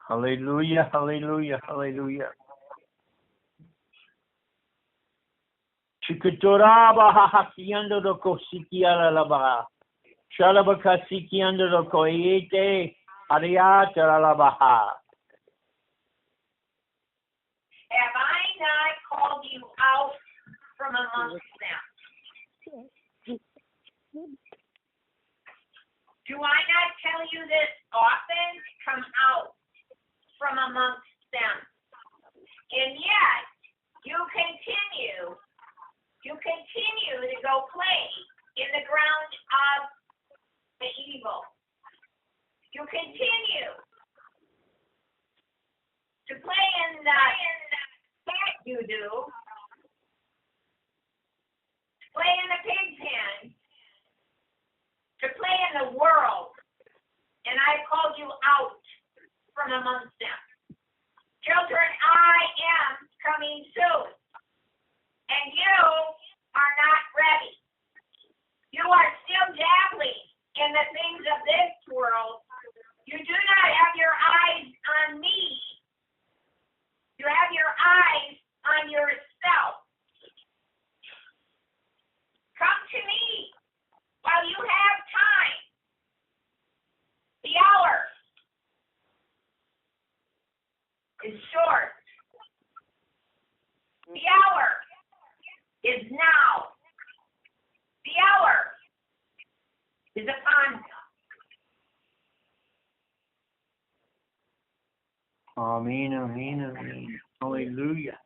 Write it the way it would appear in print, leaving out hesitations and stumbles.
Hallelujah, hallelujah, hallelujah. Chikutoraba hahasiando do kosikiala labaha. Shalabakasikiando do koyete ariata labaha. Have I not called you out from amongst them? Do I not tell you this often? Come out from amongst them. And yet, you continue to go play in the ground of the evil. You continue to play in that you do. Play in the pig's pen. To play in the world. And I called you out from amongst them. Children, I am coming soon. And you are not ready. You are still dabbling in the things of this world. You do not have your eyes on me. You have your eyes on yourself. Come to me while you have time. The hour is short. The hour is now. The hour is upon us. Amen, amen, amen. Hallelujah.